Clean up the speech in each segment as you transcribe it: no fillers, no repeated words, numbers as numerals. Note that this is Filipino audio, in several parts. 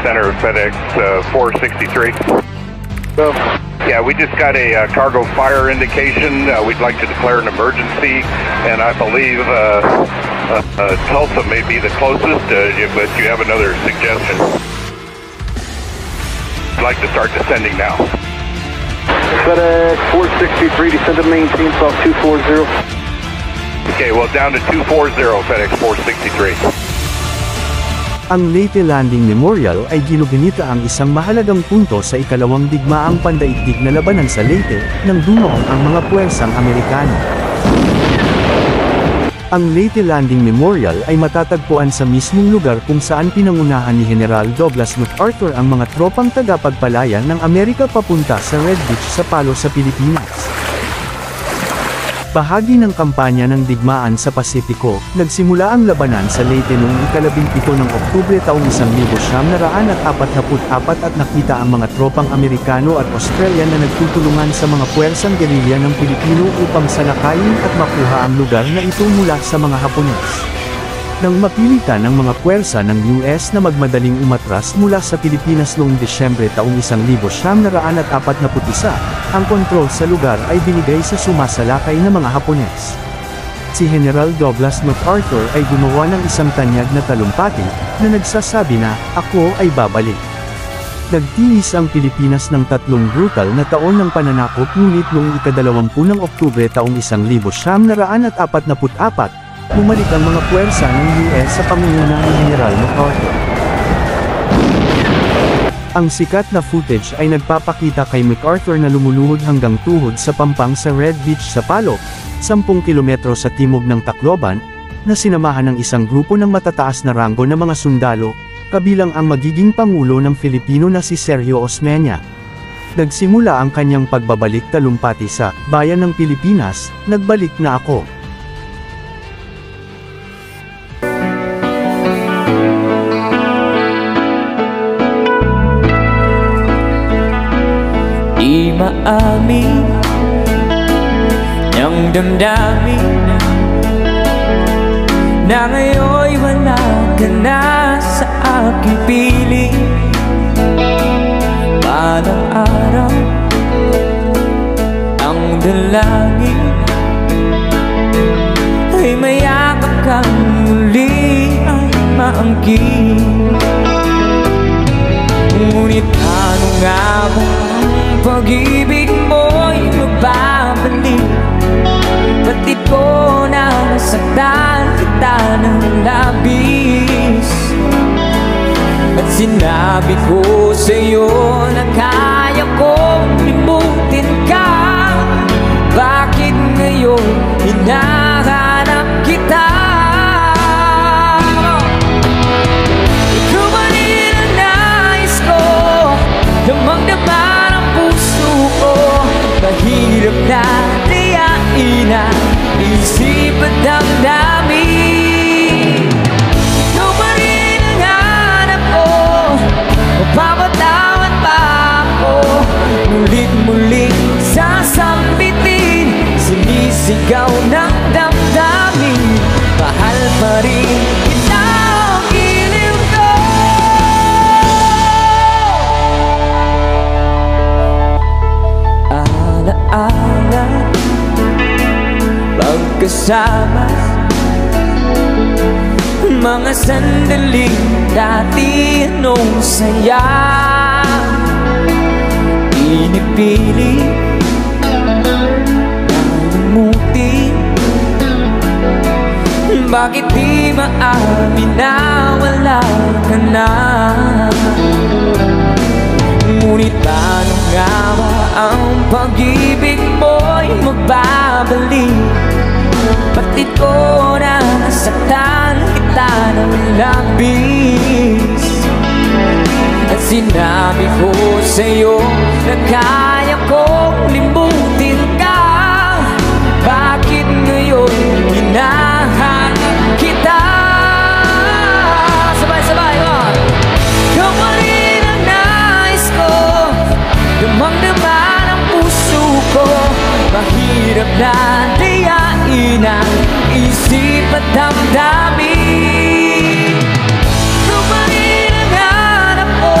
Center, FedEx 463. So, Yeah, we just got a cargo fire indication. We'd like to declare an emergency, and I believe Tulsa may be the closest, but you have another suggestion. I'd like to start descending now. FedEx 463, descend to maintain, south 240. Okay, well, down to 240, FedEx 463. Ang Leyte Landing Memorial ay ginugunita ang isang mahalagang punto sa ikalawang digmaang pandaigdig na labanan sa Leyte, nang dumuong ang mga puwersang Amerikano. Ang Leyte Landing Memorial ay matatagpuan sa mismong lugar kung saan pinangunahan ni General Douglas MacArthur ang mga tropang tagapagpalaya ng Amerika papunta sa Red Beach sa Palo sa Pilipinas. Bahagi ng kampanya ng digmaan sa Pasipiko, nagsimula ang labanan sa Leyte noong ika-17 ng Oktubre taong 1944 at nakita ang mga tropang Amerikano at Australian na nagtutulungan sa mga puwersang gerilya ng Pilipino upang salakayin at makuha ang lugar na ito mula sa mga Hapones. Nang mapilitan ng mga puwersa ng US na magmadaling umatras mula sa Pilipinas noong Desyembre taong 1941, ang kontrol sa lugar ay binigay sa sumasalakay na mga Hapones. Si General Douglas MacArthur ay gumawa ng isang tanyag na talumpati, na nagsasabi na, "Ako ay babalik." Nagtiis ang Pilipinas ng 3 brutal na taon ng pananakop, ngunit noong ika-20 ng Oktubre taong 1944, bumalik ang mga puwersa ng US sa pangunguna ni General MacArthur. Ang sikat na footage ay nagpapakita kay MacArthur na lumuluhod hanggang tuhod sa pampang sa Red Beach sa Palo, 10 kilometro sa timog ng Tacloban, na sinamahan ng isang grupo ng matataas na ranggo na mga sundalo, kabilang ang magiging Pangulo ng Filipino na si Sergio Osmeña. Nagsimula ang kanyang pagbabalik talumpati sa bayan ng Pilipinas, "Nagbalik na ako." Di maamin niyang damdamin na ngayon'y wala ka na sa aking piling. Balang araw ang dalangin ay mayakap kang muli ang maangkin. Ngunit ano nga ba pag-ibig mo'y magbabalik? Batid ko na nasaktan kita ng labis, at sinabi ko sa'yo na kaya kong limutin ka. Bakit ngayon hinahanap kita? Ikaw ba rin ang nais ko, damang-dama mahirap na tiyain ang isip at damdamin. Ikaw pa rin ang hanap ko, mapapatawad pa ako. Mulit-muling sasambitin, sinisigaw ng damdamin. Mahal pa rin kita ang giliw ko. Alaala, pagkasama, mga sandaling dati nung saya. Pinipili nalimutin, bakit di maamin na wala ka na? Ngunit paano nga ba ang pag-ibig mo'y magbabalik? Batid ko na nasaktan kita ng labis, at sinabi ko sa'yo na kaya kong limutin ka. Bakit ngayon hinahanap kita? Sabay-sabay mo! Ikaw pa rin ang nais ko, damang-dama ng puso ko. Mahirap na tiyain ang isip at damdamin. Ikaw pa rin ang hanap ko,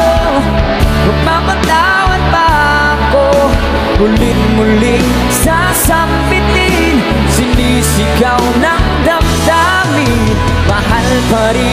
Muling-muling sasambitin, sinisigaw ng damdamin, mahal pa rin